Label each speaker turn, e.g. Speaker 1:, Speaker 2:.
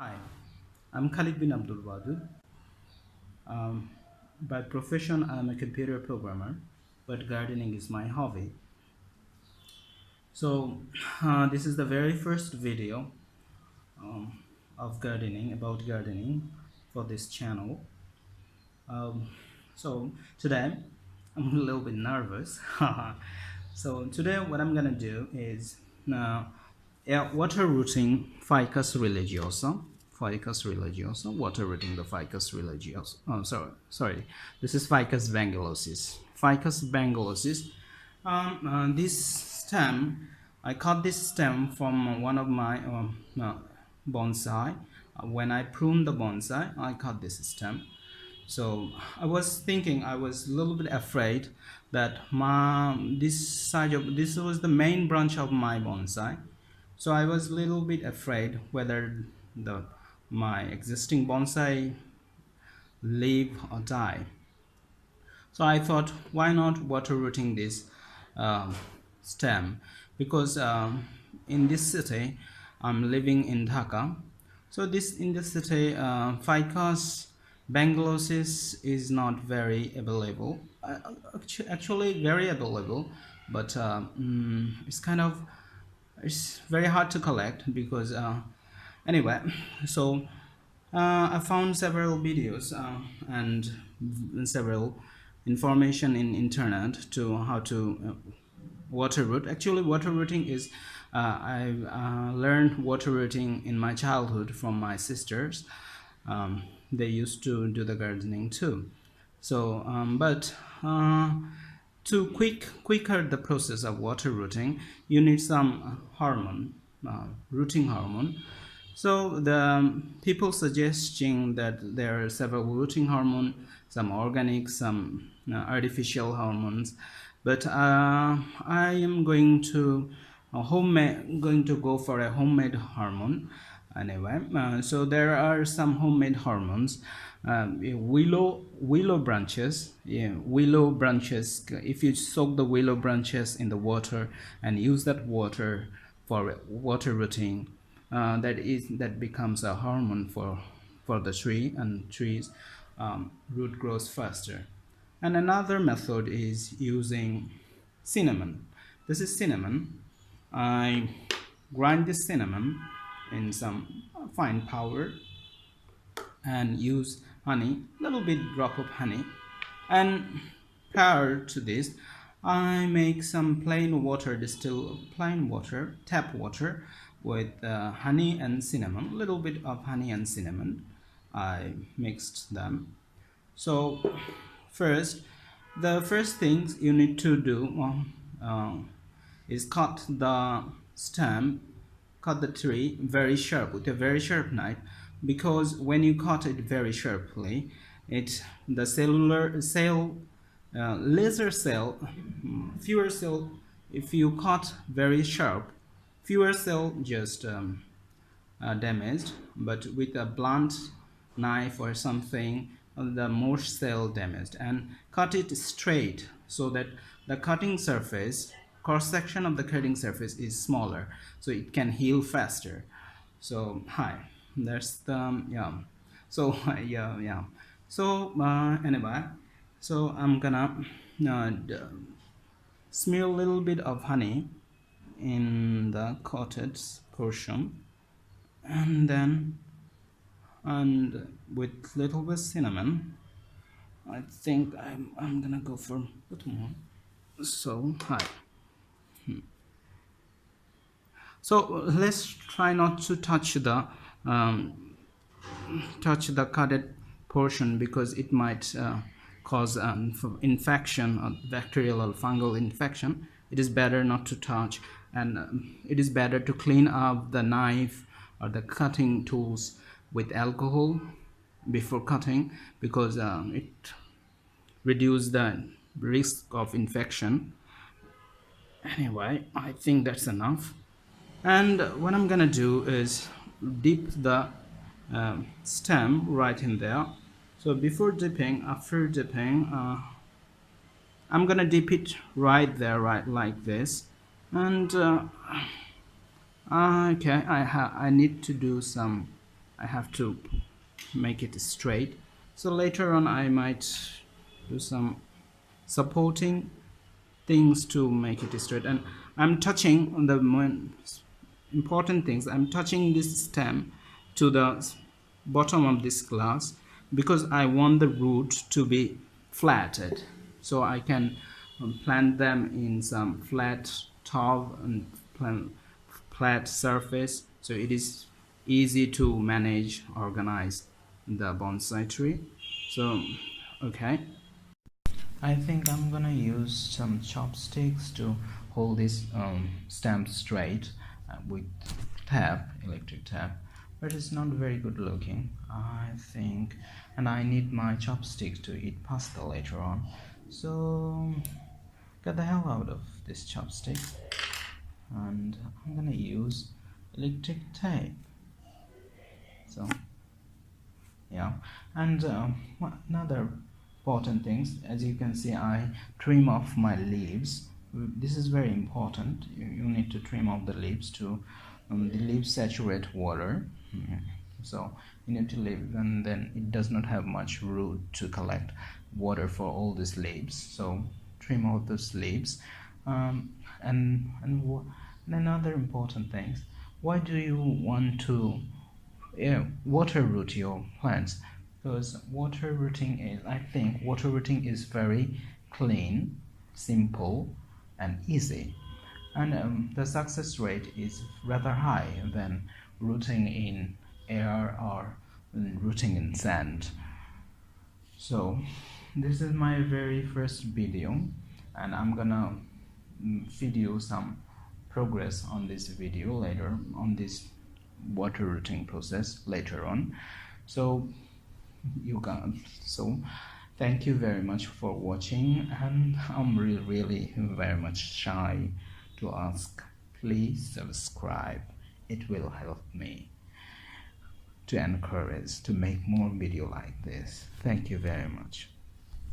Speaker 1: Hi, I'm Khalid bin Abdul Wadud. Um, by profession, I'm a computer programmer, but gardening is my hobby. So, this is the very first video of gardening, about gardening for this channel. Um, so, today, I'm a little bit nervous. So, today, what I'm gonna do is uh, water rooting Ficus religiosa. Ficus religiosa, water rooting the Ficus religiosa. Oh, sorry. This is Ficus bangallosis. Ficus bangallosis. This stem, I cut this stem from one of my bonsai. When I pruned the bonsai, I cut this stem. So I was thinking, I was a little bit afraid that this was the main branch of my bonsai. So I was a little bit afraid whether the my existing bonsai live or die. So I thought, why not water rooting this um, stem? Because in this city, I'm living in Dhaka. So in this city, Ficus bangalosis is not very available. Actually, very available, but it's very hard to collect because anyway. So I found several videos and several information in internet to how to water root. Actually, water rooting is I learned water rooting in my childhood from my sisters. They used to do the gardening too. So, but to quicker the process of water rooting, you need some hormone, rooting hormone. So the people suggesting that there are several rooting hormone, some organic, some artificial hormones, but I am going to go for a homemade hormone. Anyway, so there are some homemade hormones. Willow branches. Yeah, willow branches. If you soak the willow branches in the water and use that water for water rooting, that becomes a hormone for the tree, and trees root grows faster. And another method is using cinnamon. This is cinnamon. I grind this cinnamon in some fine powder and use honey, little bit drop of honey. And prior to this, I make some plain water, distill plain water, tap water with honey and cinnamon, little bit of honey and cinnamon. I mixed them. So first, the first things you need to do is cut the stem, cut the tree very sharp with a very sharp knife, because when you cut it very sharply, the cellular cell, laser cell, fewer cell. If you cut very sharp, fewer cell just damaged, but with a blunt knife or something, the more cell damaged. And cut it straight so that the cutting surface, cross section of the cutting surface, is smaller, so it can heal faster. So hi, that's the yeah. So yeah. So anyway, so I'm gonna smear a little bit of honey in the coated portion, and then and with little bit cinnamon. I think I'm gonna go for a little more. So hi. So let's try not to um, touch the cutted portion, because it might cause infection, or bacterial or fungal infection. It is better not to touch, and it is better to clean up the knife or the cutting tools with alcohol before cutting, because it reduces the risk of infection. Anyway, I think that's enough. And what I'm gonna do is dip the stem right in there. So before dipping, after dipping, I'm gonna dip it right there, right like this. And okay, I need to do some I have to make it straight. So later on I might do some supporting things to make it straight, and I'm touching on the important things. I'm touching this stem to the bottom of this glass because I want the root to be flatted, so I can plant them in some flat top and flat surface, so it is easy to manage, organize the bonsai tree. So okay, I think I'm gonna use some chopsticks to hold this stem straight with electric tap, but it's not very good looking, I think, and I need my chopsticks to eat pasta later on. So get the hell out of this chopstick, and I'm gonna use electric tape. So yeah, and another important things, as you can see, I trim off my leaves. This is very important. You need to trim off the leaves to the leaves saturate water, so you need to leave, and then it does not have much root to collect water for all these leaves, so trim off those leaves. And another important things, why do you want to water root your plants? Because water rooting is, I think water rooting is very clean, simple and easy, and the success rate is rather high than rooting in air or rooting in sand. So this is my very first video, and I'm gonna feed you some progress on this video later on, this water rooting process later on. So thank you very much for watching, and I'm really very much shy to ask, please subscribe. It will help me to encourage to make more video like this. Thank you very much.